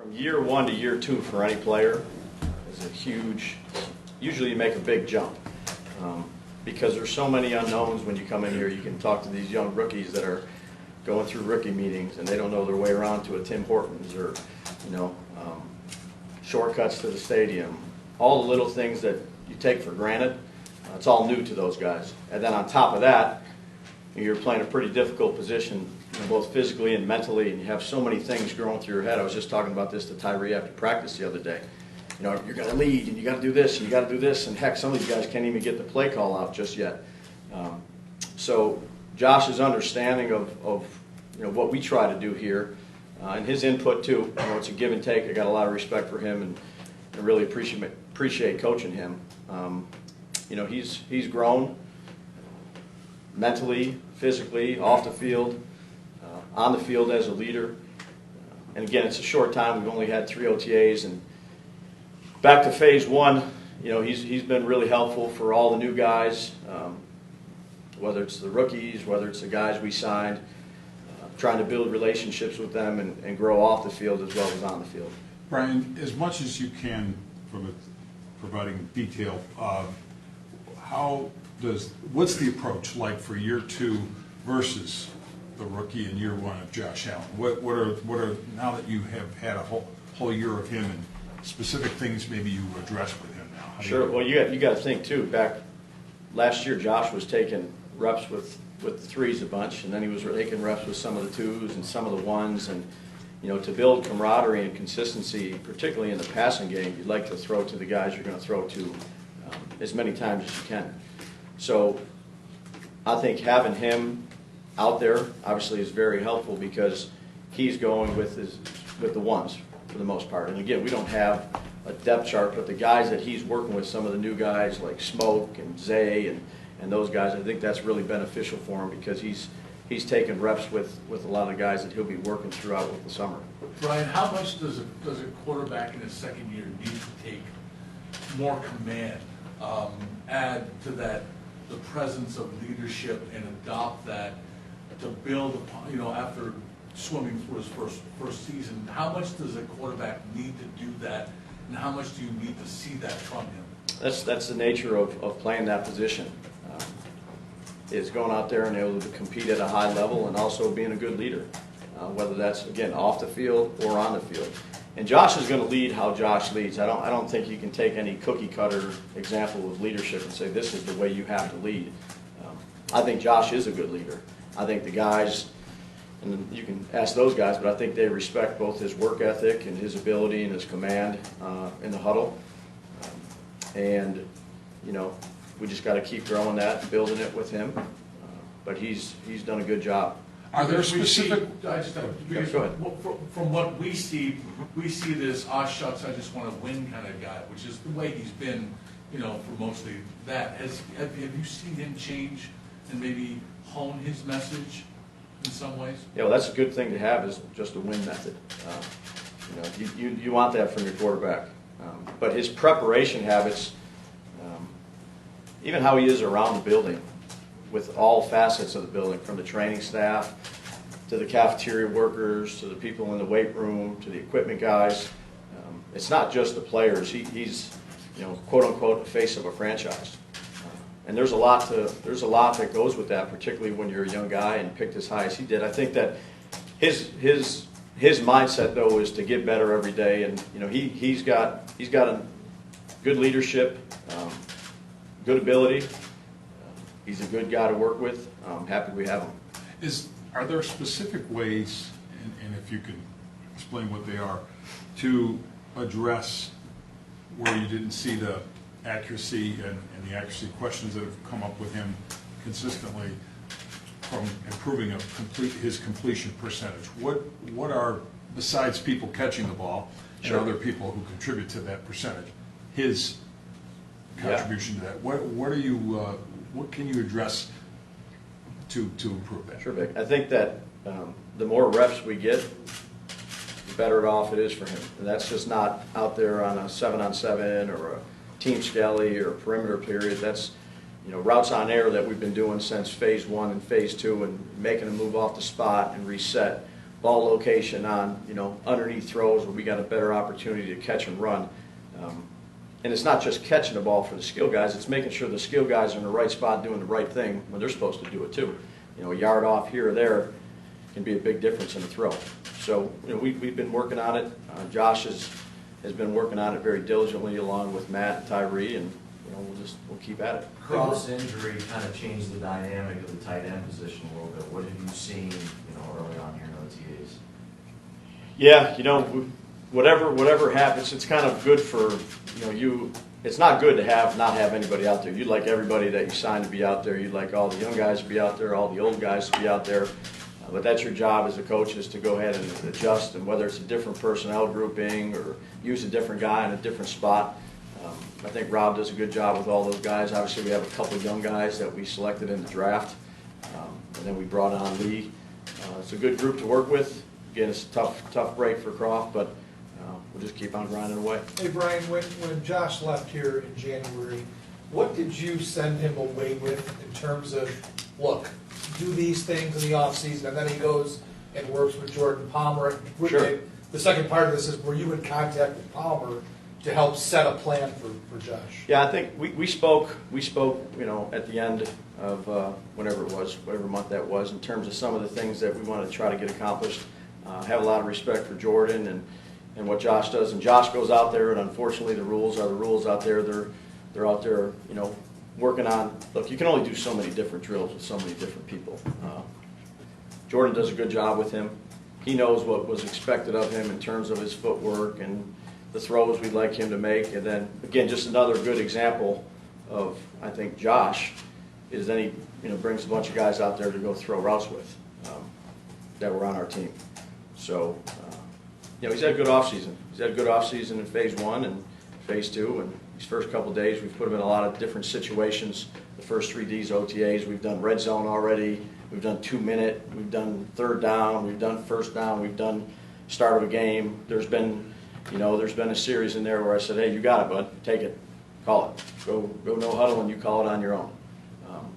From year 1 to year 2 for any player is a huge, usually you make a big jump. Because there's so many unknowns when you come in here. You can talk to these young rookies that are going through rookie meetings and they don't know their way around to a Tim Hortons or, shortcuts to the stadium. All the little things that you take for granted, it's all new to those guys. And then on top of that, you're playing a pretty difficult position, both physically and mentally, and you have so many things growing through your head. I was just talking about this to Tyree after practice the other day. You're going to lead, and you got to do this, and you got to do this, and heck, some of these guys can't even get the play call out just yet. So Josh's understanding of what we try to do here, and his input too. It's a give and take. I got a lot of respect for him, and I really appreciate coaching him. He's grown mentally, physically, off the field, on the field as a leader. And again, it's a short time. We've only had 3 OTAs, and back to phase 1, he's been really helpful for all the new guys, whether it's the rookies, whether it's the guys we signed, trying to build relationships with them and grow off the field as well as on the field. Brian, as much as you can from providing detail, what's the approach like for year 2 versus the rookie in year 1 of Josh Allen? What are now that you have had a whole year of him, and specific things maybe you address with him now? Sure. Well, you got to think too. Back last year, Josh was taking reps with the 3s a bunch, and then he was taking reps with some of the 2s and some of the 1s, and to build camaraderie and consistency, particularly in the passing game, you'd like to throw to the guys you're going to throw to as many times as you can. So I think having him out there obviously is very helpful because he's going with the 1s for the most part. And again, we don't have a depth chart, but the guys that he's working with, some of the new guys like Smoke and Zay and those guys, I think that's really beneficial for him because he's taking reps with a lot of guys that he'll be working throughout with the summer. Brian, how much does a quarterback in his second year need to take more command, add to that the presence of leadership and adopt that to build upon, after swimming through his first season? How much does a quarterback need to do that, and how much do you need to see that from him? That's the nature of playing that position. Is going out there and able to compete at a high level and also being a good leader, whether that's, again, off the field or on the field. And Josh is going to lead how Josh leads. I don't think you can take any cookie-cutter example of leadership and say this is the way you have to lead. I think Josh is a good leader. I think the guys, and you can ask those guys, but I think they respect both his work ethic and his ability and his command in the huddle. And we just got to keep growing that and building it with him. But he's done a good job. Are there specific? Go ahead. From what we see this, shucks, I just want to win kind of guy, which is the way he's been, for mostly that. Have you seen him change and maybe hone his message in some ways? Yeah, well, that's a good thing to have, is just a win method. You want that from your quarterback. But his preparation habits, even how he is around the building, with all facets of the building, from the training staff to the cafeteria workers to the people in the weight room to the equipment guys. It's not just the players. He's quote unquote the face of a franchise. And there's a lot that goes with that, particularly when you're a young guy and picked as high as he did. I think that his mindset though is to get better every day, and he's got a good leadership, good ability. He's a good guy to work with. I'm happy we have him. Are there specific ways, and if you could explain what they are, to address where you didn't see the accuracy and the accuracy questions that have come up with him consistently from improving his completion percentage? What are, besides people catching the ball and other people who contribute to that percentage, his contribution to that? What can you address to improve that? Sure, Vic. I think that the more reps we get, the better off it is for him. And that's just not out there on a 7-on-7 or a team skelly or a perimeter period. That's routes on air that we've been doing since phase 1 and phase 2, and making a move off the spot and reset. ball location on, underneath throws where we got a better opportunity to catch and run. And it's not just catching the ball for the skill guys, it's making sure the skill guys are in the right spot doing the right thing when they're supposed to do it too. A yard off here or there can be a big difference in the throw. So, we've been working on it. Josh has been working on it very diligently along with Matt and Tyree, and we'll keep at it. Cross injury kind of changed the dynamic of the tight end position a little bit. What have you seen, early on here in OTAs? Yeah, whatever happens, it's kind of good for you. It's not good to not have anybody out there. You'd like everybody that you sign to be out there. You'd like all the young guys to be out there, all the old guys to be out there. But that's your job as a coach, is to go ahead and adjust, and whether it's a different personnel grouping or use a different guy in a different spot. I think Rob does a good job with all those guys. Obviously, we have a couple of young guys that we selected in the draft, and then we brought on Lee. It's a good group to work with. Again, it's a tough break for Croft, but we'll just keep on grinding away. Hey Brian, when Josh left here in January, what did you send him away with in terms of, look, do these things in the offseason, and then he goes and works with Jordan Palmer? Sure. The second part of this is, were you in contact with Palmer to help set a plan for Josh? Yeah, I think we spoke, at the end of whenever it was, whatever month that was, in terms of some of the things that we wanted to try to get accomplished. Have a lot of respect for Jordan and what Josh does. And Josh goes out there, and unfortunately the rules are the rules out there. They're out there, working on, look, you can only do so many different drills with so many different people. Jordan does a good job with him. He knows what was expected of him in terms of his footwork and the throws we'd like him to make. And then, again, just another good example of, I think, Josh, is then he brings a bunch of guys out there to go throw routes with that were on our team. So, he's had a good offseason. He's had a good offseason in phase 1 and phase 2, and these first couple of days we've put him in a lot of different situations. The first 3 Ds, OTAs, we've done red zone already, we've done 2-minute, we've done third down, we've done first down, we've done start of a game. There's been a series in there where I said, hey, you got it, bud, take it, call it. Go no huddle, and you call it on your own.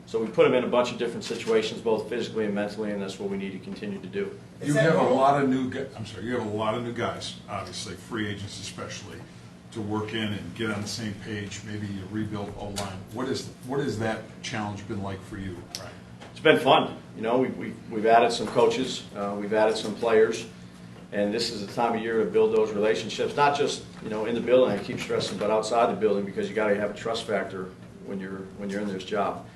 So we put him in a bunch of different situations, both physically and mentally, and that's what we need to continue to do. You have a lot of new guys, obviously, free agents especially, to work in and get on the same page, maybe you rebuild O-line. What has that challenge been like for you, Brian? It's been fun. We've added some coaches, we've added some players, and this is the time of year to build those relationships, not just in the building, I keep stressing, but outside the building, because you got to have a trust factor when you're in this job.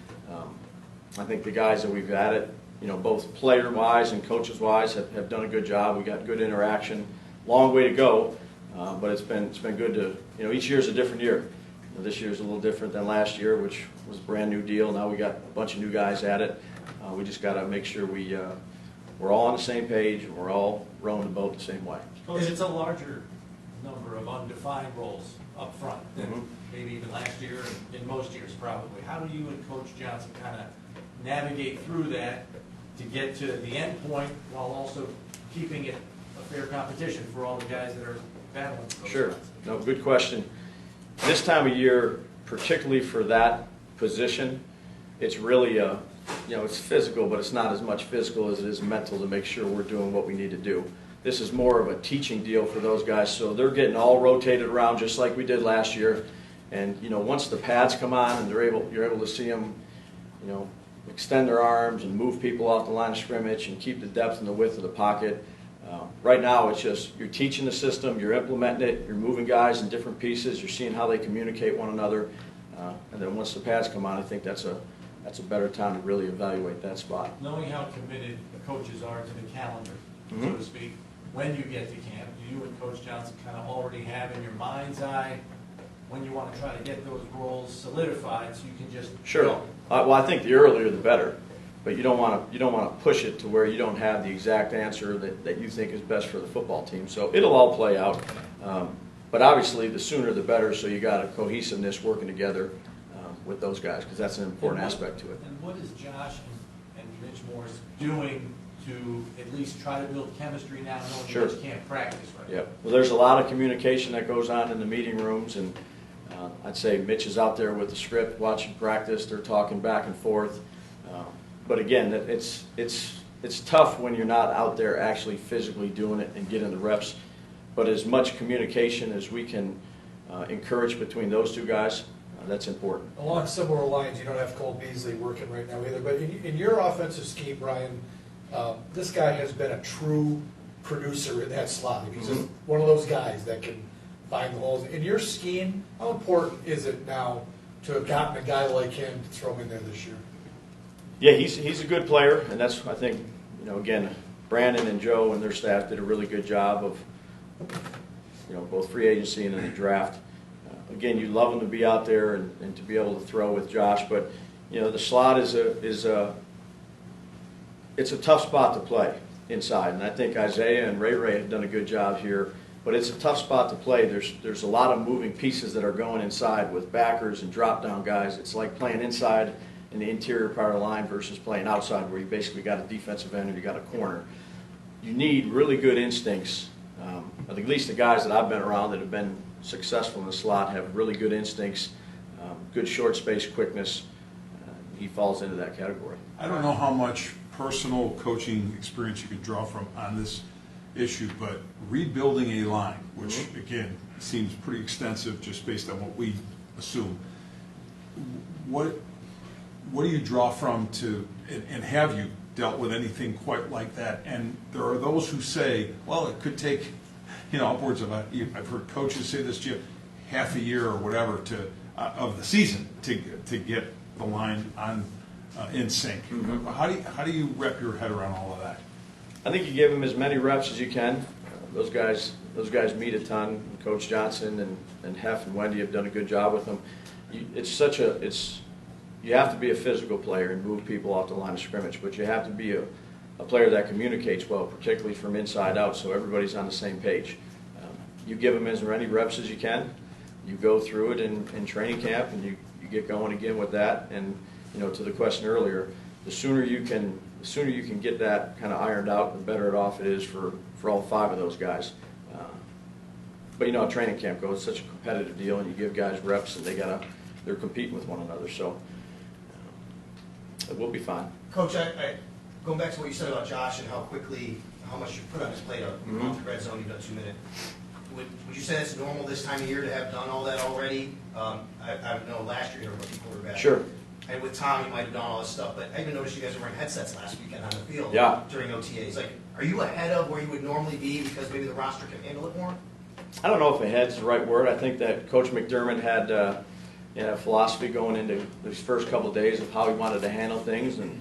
I think the guys that we've added, both player-wise and coaches-wise, have done a good job. We got good interaction. Long way to go, but it's been good to, each year's a different year. This year's a little different than last year, which was a brand new deal. Now we got a bunch of new guys at it. We just got to make sure we're all on the same page and we're all rowing the boat the same way. Coach, it's a larger number of undefined roles up front than maybe even last year and in most years probably. How do you and Coach Johnson kind of navigate through that to get to the end point while also keeping it a fair competition for all the guys that are battling? Sure. No, good question. This time of year, particularly for that position, it's really it's physical, but it's not as much physical as it is mental to make sure we're doing what we need to do. This is more of a teaching deal for those guys, so they're getting all rotated around just like we did last year. And once the pads come on and you're able to see them, extend their arms and move people off the line of scrimmage and keep the depth and the width of the pocket. Right now, it's just you're teaching the system, you're implementing it, you're moving guys in different pieces, you're seeing how they communicate one another, and then once the pads come on, I think that's a better time to really evaluate that spot. Knowing how committed the coaches are to the calendar, so to speak, when you get to camp, do you and Coach Johnson kind of already have in your mind's eye when you want to try to get those roles solidified so you can just Sure. go? Well, I think the earlier the better, but you don't want to push it to where you don't have the exact answer that you think is best for the football team. So it'll all play out, but obviously the sooner the better. So you got a cohesiveness working together with those guys, because that's an important aspect to it. And what is Josh and Mitch Morris doing to at least try to build chemistry now, knowing Sure. you just can't practice right now? Yeah. Well, there's a lot of communication that goes on in the meeting rooms, and I'd say Mitch is out there with the script, watching practice. They're talking back and forth. But again, it's it's tough when you're not out there actually physically doing it and getting the reps. But as much communication as we can encourage between those two guys, that's important. Along similar lines, you don't have Cole Beasley working right now either, but in your offensive scheme, Brian, this guy has been a true producer in that slot. He's just one of those guys that can find the holes. In your scheme, how important is it now to have gotten a guy like him to throw him in there this year? Yeah, he's a good player, and that's, I think, again, Brandon and Joe and their staff did a really good job of, both free agency and in the draft. Again, you love him to be out there and to be able to throw with Josh, but the slot is it's a tough spot to play inside, and I think Isaiah and Ray have done a good job here. But it's a tough spot to play. There's a lot of moving pieces that are going inside with backers and drop down guys. It's like playing inside in the interior part of the line versus playing outside, where you basically got a defensive end and you got a corner. You need really good instincts. At least the guys that I've been around that have been successful in the slot have really good instincts, good short space quickness. He falls into that category. I don't know how much personal coaching experience you can draw from on this issue, but rebuilding a line, which again seems pretty extensive just based on what we assume. What do you draw from to, and have you dealt with anything quite like that? And there are those who say, well, it could take, upwards of I've heard coaches say this to you, half a year or whatever of the season to get the line on in sync. How do you wrap your head around all of that? I think you give them as many reps as you can. Those guys meet a ton. Coach Johnson and Heff and Wendy have done a good job with them. You have to be a physical player and move people off the line of scrimmage, but you have to be a player that communicates well, particularly from inside out, so everybody's on the same page. You give them as many reps as you can. You go through it in training camp, and you get going again with that. And to the question earlier, the sooner you can get that kind of ironed out, the better off it is for all 5 of those guys. But a training camp goes, it's such a competitive deal, and you give guys reps, and they're competing with one another. So it will be fine. Coach, going back to what you said about Josh and how much you put on his plate on the red zone, you've done 2 minutes. Would you say that's normal this time of year to have done all that already? I know last year you were a rookie quarterback. Sure. And with Tom, you might have done all this stuff, but I even noticed you guys were wearing headsets last weekend on the field during OTAs. Are you ahead of where you would normally be because maybe the roster can handle it more? I don't know if ahead's the right word. I think that Coach McDermott had a philosophy going into these first couple of days of how he wanted to handle things, and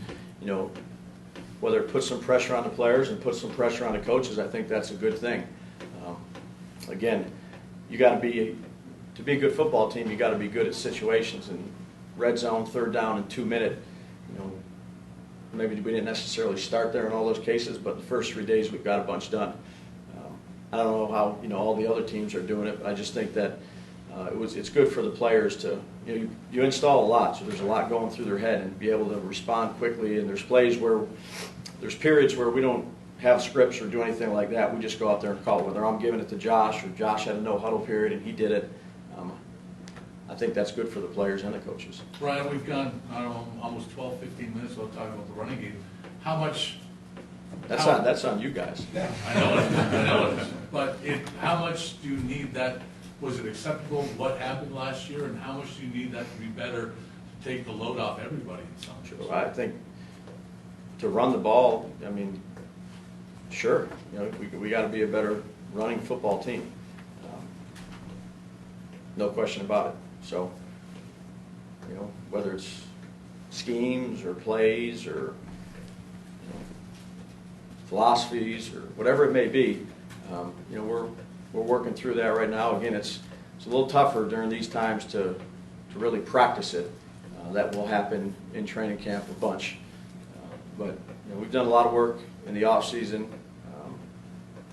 whether it puts some pressure on the players and puts some pressure on the coaches, I think that's a good thing. Again, to be a good football team, you got to be good at situations, and red zone, 3rd down, and 2 minute. Maybe we didn't necessarily start there in all those cases, but the first 3 days we've got a bunch done. I don't know how all the other teams are doing it, but I just think that it's good for the players to you install a lot, so there's a lot going through their head, and be able to respond quickly. And there's periods where we don't have scripts or do anything like that. We just go out there and call it, whether I'm giving it to Josh or Josh had a no huddle period and he did it. I think that's good for the players and the coaches. Brian, we've gone, almost 12, 15 minutes without talking about the running game. How much? That's on you guys. Yeah, I know it is. But how much do you need that? Was it acceptable what happened last year, and how much do you need that to be better to take the load off everybody in some ways? I think to run the ball, sure, we got to be a better running football team. No question about it. So, whether it's schemes or plays or philosophies or whatever it may be, we're working through that right now. Again, it's a little tougher during these times to really practice it. That will happen in training camp a bunch. But we've done a lot of work in the off season,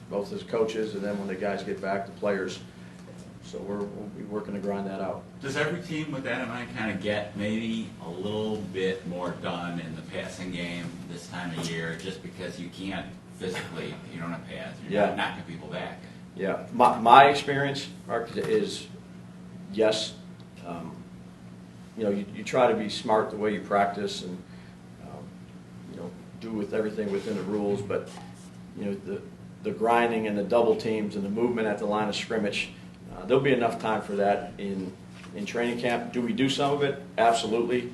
both as coaches and then when the guys get back, the players. So we'll be working to grind that out. Does every team with that in mind kind of get maybe a little bit more done in the passing game this time of year, just because you can't physically, you don't have pads, you're not knocking people back? Yeah, my experience, Mark, is yes. You try to be smart the way you practice, and do with everything within the rules, but, you know, the grinding and the double teams and the movement at the line of scrimmage, there'll be enough time for that in training camp. Do we do some of it? Absolutely.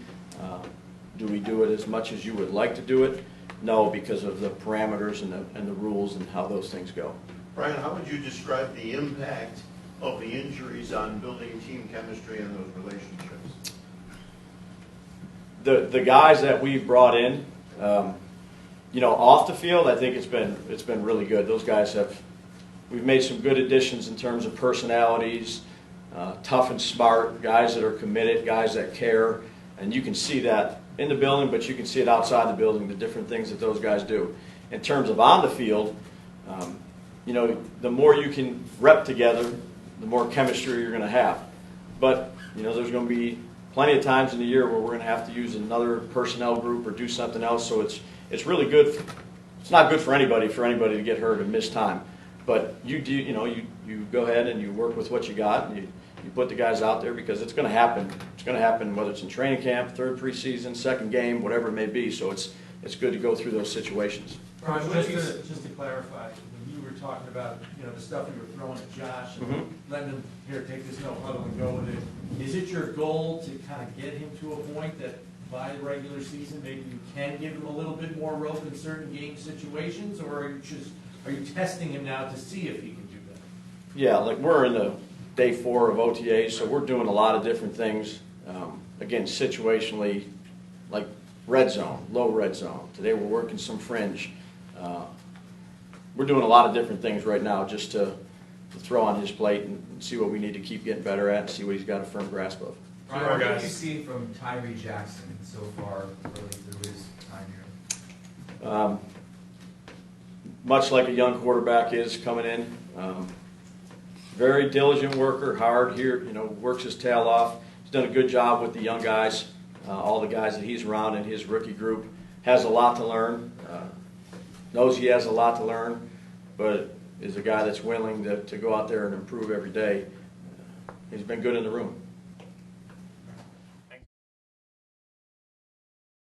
Do we do it as much as you would like to do it? No, because of the parameters and the rules and how those things go. Brian, how would you describe the impact of the injuries on building team chemistry and those relationships? The guys that we've brought in, you know, off the field, I think it's been really good. Those guys we've made some good additions in terms of personalities, tough and smart, guys that are committed, guys that care, and you can see that in the building, but you can see it outside the building, the different things that those guys do. In terms of on the field, you know, the more you can rep together, the more chemistry you're going to have. But, you know, there's going to be plenty of times in the year where we're going to have to use another personnel group or do something else, so it's really good. It's not good for anybody to get hurt and miss time. But you go ahead and you work with what you got, and you put the guys out there because it's going to happen. It's going to happen whether it's in training camp, third preseason, second game, whatever it may be. So it's good to go through those situations. Brian, just to clarify, when you were talking about, you know, the stuff you were throwing at Josh and letting him, here, take this no huddle and go with it, is it your goal to kind of get him to a point that by the regular season maybe you can give him a little bit more rope in certain game situations, or are you testing him now to see if he can do that? Yeah, like we're in the day 4 of OTAs, so we're doing a lot of different things. Again, situationally, like red zone, low red zone. Today we're working some fringe. We're doing a lot of different things right now just to throw on his plate and see what we need to keep getting better at and see what he's got a firm grasp of. Brian, what have you seen from Tyree Jackson so far early through his time here? Much like a young quarterback is coming in. Very diligent worker, hard here, you know, works his tail off. He's done a good job with the young guys, all the guys that he's around in his rookie group. Has a lot to learn, knows he has a lot to learn, but is a guy that's willing to go out there and improve every day. He's been good in the room.